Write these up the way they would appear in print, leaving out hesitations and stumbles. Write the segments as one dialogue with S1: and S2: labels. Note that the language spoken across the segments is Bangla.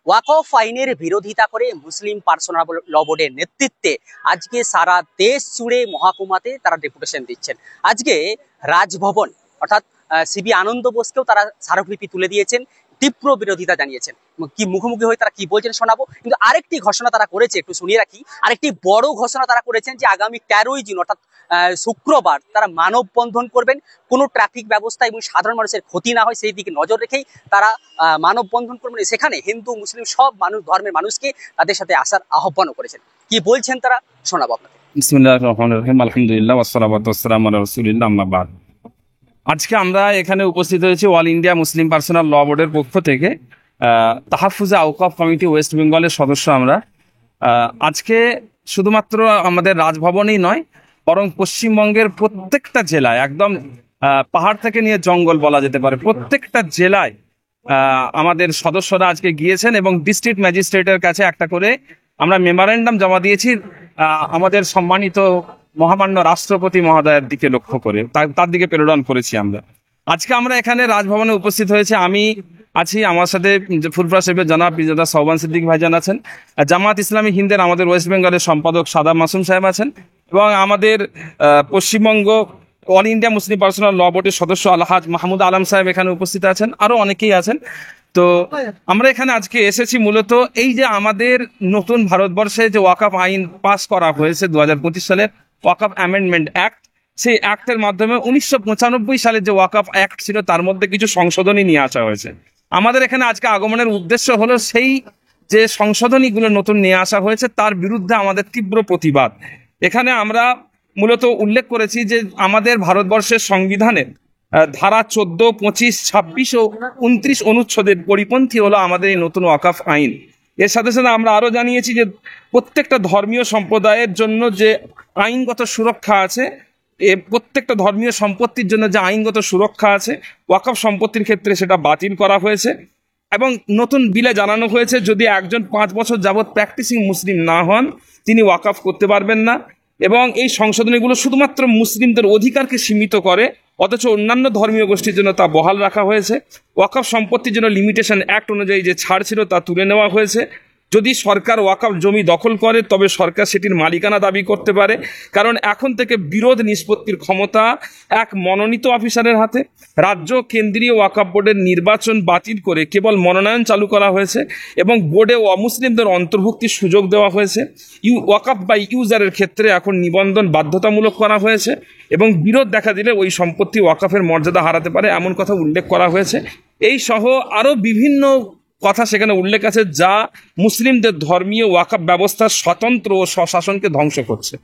S1: ওয়াকফ আইনের বিরোধিতা করে মুসলিম পার্সোনাল ল বোর্ডের নেতৃত্বে আজকে সারা দেশ জুড়ে মহকুমাতে তারা ডেপুটেশন দিচ্ছেন। আজকে রাজভবন অর্থাৎ সিবি আনন্দ বোসকেও তারা স্মারকলিপি তুলে দিয়েছেন, তীব্র বিরোধিতা জানিয়েছেন। কি মুখোমুখি হয়ে তারা কি বলছেন শোনাবো, কিন্তু আরেকটি ঘোষণা তারা করেছে, একটু শুনিয়ে রাখি। আরেকটি বড় ঘোষণা তারা করেছেন যে আগামী 13ই জুন অর্থাৎ শুক্রবার তারা মানববন্ধন করবেন। কোনো ট্রাফিক ব্যবস্থা এবং সাধারণ মানুষের ক্ষতি না হয় সেই দিকে নজর রেখেই তারা মানববন্ধন করবেন। সেখানে হিন্দু মুসলিম সব ধর্মের মানুষকে তাদের সাথে আসার আহ্বানও করেছেন। কি বলছেন তারা শোনাবো আপনাকে।
S2: বিসমিল্লাহির রহমানির রহিম, আলহামদুলিল্লাহ ওয়াসসালাতু ওয়াসসালামু আলা রাসূলিল্লাহ, আম্মা বাদ। আজকে আমরা এখানে উপস্থিত হয়েছি all India Muslim personal law বোর্ডের পক্ষ থেকে। তাহাফুজে আওকাফ কমিটি ওয়েস্ট বেঙ্গলের সদস্য আমরা। আজকে শুধুমাত্র আমাদের রাজভবনেই নয়, বরং পশ্চিমবঙ্গের প্রত্যেকটা জেলায়, একদম পাহাড় থেকে নিয়ে জঙ্গল বলা যেতে পারে, প্রত্যেকটা জেলায় আমাদের সদস্যরা আজকে গিয়েছেন এবং ডিস্ট্রিক্ট ম্যাজিস্ট্রেটের কাছে একটা করে আমরা মেমোরেন্ডাম জমা দিয়েছি আমাদের সম্মানিত মহামান্য রাষ্ট্রপতি মহোদয়ের দিকে লক্ষ্য করে, তার দিকে প্রেরণ করেছি আমরা। আজকে আমরা এখানে রাজভবনে উপস্থিত হয়েছে, আমি আছি, আমার সাথে ফুরফুরা শরীফের জনাব পিরজাদা সোহবান সিদ্দিক ভাইজান আছেন, জামাত ইসলামী হিন্দের আমাদের ওয়েস্ট বেঙ্গলের সম্পাদক সাদা মাসুম সাহেব আছেন, এবং আমাদের Paschimbanga all India Muslim personal law বোর্ডের সদস্য আলহাজ মাহমুদ আলম সাহেব এখানে উপস্থিত আছেন, আরো অনেকেই আছেন। তো আমরা এখানে আজকে এসেছি মূলত এই যে আমাদের নতুন ভারতবর্ষে যে ওয়াকফ আইন পাস করা হয়েছে 2025 সালের ওয়াকফ অ্যামেন্ডমেন্ট অ্যাক্ট, সেই অ্যাক্টের মাধ্যমে 1995 সালের যে ওয়াকফ অ্যাক্ট ছিল তার মধ্যে কিছু সংশোধনী নিয়ে আসা হয়েছে। আমাদের এখানে আজকে আগমনের উদ্দেশ্য হলো সেই যে সংশোধনীগুলো নতুন নিয়ে আসা হয়েছে তার বিরুদ্ধে আমাদের তীব্র প্রতিবাদ। এখানে আমরা মূলত উল্লেখ করেছি যে আমাদের ভারতবর্ষের সংবিধানের ধারা 14, 25, 26 ও 29 অনুচ্ছেদের পরিপন্থী হলো আমাদের এই নতুন ওয়াকফ আইন। এর সাথে সাথে আমরা আরো জানিয়েছি যে প্রত্যেকটা ধর্মীয় সম্প্রদায়ের জন্য যে আইনগত সুরক্ষা আছে, প্রত্যেকটা ধর্মীয় সম্পত্তির জন্য যে আইনগত সুরক্ষা আছে, ওয়াকফ সম্পত্তির ক্ষেত্রে সেটা বাতিল করা হয়েছে। এবং নতুন বিলে জানানো হয়েছে যদি একজন 5 বছর যাবৎ প্র্যাকটিসিং মুসলিম না হন তিনি ওয়াকফ করতে পারবেন না। এবং এই সংশোধনীগুলো শুধুমাত্র মুসলিমদের অধিকারকে সীমিত করে, অথচ অন্যান্য ধর্মীয় গোষ্ঠীর জন্য তা বহাল রাখা হয়েছে। ওয়াকফ সম্পত্তির জন্য লিমিটেশন অ্যাক্ট অনুযায়ী যে ছাড় ছিল তা তুলে নেওয়া হয়েছে। যদি সরকার ওয়াকফ জমি দখল করে তবে সরকার সেটির মালিকানা দাবি করতে পারে, কারণ এখন থেকে বিরোধ নিষ্পত্তির ক্ষমতা এক মনোনীত অফিসারের হাতে। রাজ্য কেন্দ্রীয় ওয়াকফ বোর্ডের নির্বাচন বাতিল করে কেবল মনোনয়ন চালু করা হয়েছে এবং বোর্ডে অমুসলিমদের অন্তর্ভুক্তির সুযোগ দেওয়া হয়েছে। ওয়াকফ বাই ইউজারের ক্ষেত্রে এখন নিবন্ধন বাধ্যতামূলক করা হয়েছে এবং বিরোধ দেখা দিলে ওই সম্পত্তি ওয়াকফের মর্যাদা হারাতে পারে এমন কথা উল্লেখ করা হয়েছে। এই সহ আরও বিভিন্ন কথা সেখানে উল্লেখ আছে যা মুসলিমদের ধর্মীয় ওয়াকফ ব্যবস্থার স্বতন্ত্র ও স্বশাসনকে ধ্বংস করছে।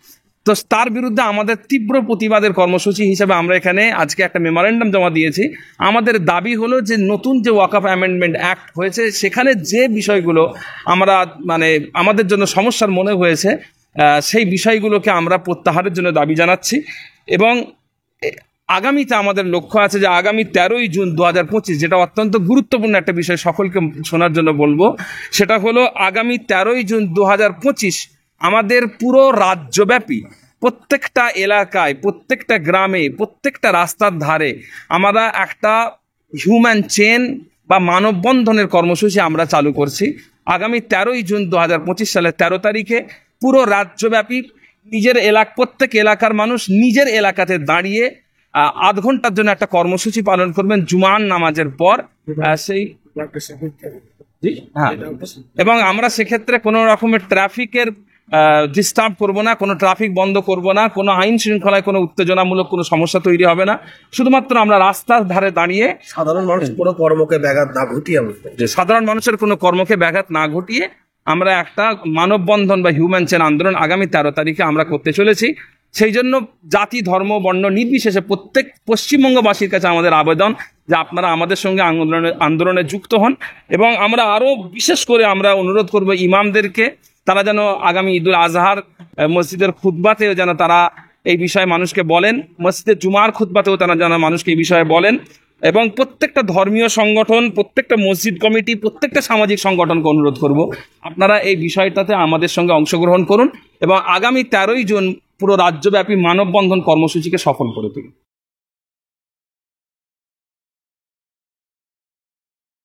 S2: তো তার বিরুদ্ধে আমাদের তীব্র প্রতিবাদের কর্মসূচি হিসেবে আমরা এখানে আজকে একটা মেমোরেন্ডাম জমা দিয়েছি। আমাদের দাবি হলো যে নতুন যে ওয়াকফ অ্যামেন্ডমেন্ট অ্যাক্ট হয়েছে সেখানে যে বিষয়গুলো আমরা আমাদের জন্য সমস্যার মনে হয়েছে সেই বিষয়গুলোকে আমরা প্রত্যাহারের জন্য দাবি জানাচ্ছি। এবং আগামীতে আমাদের লক্ষ্য আছে যে আগামী 13ই জুন 2025, যেটা অত্যন্ত গুরুত্বপূর্ণ একটা বিষয় সকলকে শোনার জন্য বলবো, সেটা হলো আগামী 13ই জুন 2025 আমাদের পুরো রাজ্যব্যাপী প্রত্যেকটা এলাকায়, প্রত্যেকটা গ্রামে, প্রত্যেকটা রাস্তার ধারে আমরা একটা হিউম্যান চেন বা মানববন্ধনের কর্মসূচি আমরা চালু করছি। আগামী 13ই জুন 2025 সালের 13 তারিখে পুরো রাজ্যব্যাপী প্রত্যেক এলাকার মানুষ নিজের এলাকাতে দাঁড়িয়ে আধ ঘন্টার জন্য একটা কর্মসূচি পালন করবেন জুমার নামাজের পর। এবং আমরা সেক্ষেত্রে কোনো রকমের ট্রাফিকের ডিস্টার্ব করবো না, কোনো ট্রাফিক বন্ধ করব না, কোনো আইন শৃঙ্খলায় কোনো উত্তেজনামূলক কোনো সমস্যা তৈরি হবে না। শুধুমাত্র আমরা রাস্তার ধারে দাঁড়িয়ে সাধারণ মানুষের কোনো কর্মকে ব্যাঘাত না ঘটিয়ে আমরা একটা মানববন্ধন বা হিউম্যান চেন আন্দোলন আগামী 13 তারিখে আমরা করতে চলেছি। সেই জন্য জাতি, ধর্ম, বর্ণ নির্বিশেষে প্রত্যেক পশ্চিমবঙ্গবাসীর কাছে আমাদের আবেদন যে আপনারা আমাদের সঙ্গে আন্দোলনে যুক্ত হন। এবং আমরা আরও বিশেষ করে আমরা অনুরোধ করব ইমামদেরকে, তারা যেন আগামী ঈদুল আজহার মসজিদের খুতবাতেও যেন তারা এই বিষয়ে মানুষকে বলেন, মসজিদের জুমার খুতবাতেও তারা যেন মানুষকে এই বিষয়ে বলেন। এবং প্রত্যেকটা ধর্মীয় সংগঠন, প্রত্যেকটা মসজিদ কমিটি, প্রত্যেকটা সামাজিক সংগঠনকে অনুরোধ করব আপনারা এই বিষয়টাতে আমাদের সঙ্গে অংশগ্রহণ করুন এবং আগামী 13ই জুন পুরো রাজ্যব্যাপী মানববন্ধন কর্মসূচিকে সফল করে তুলুন।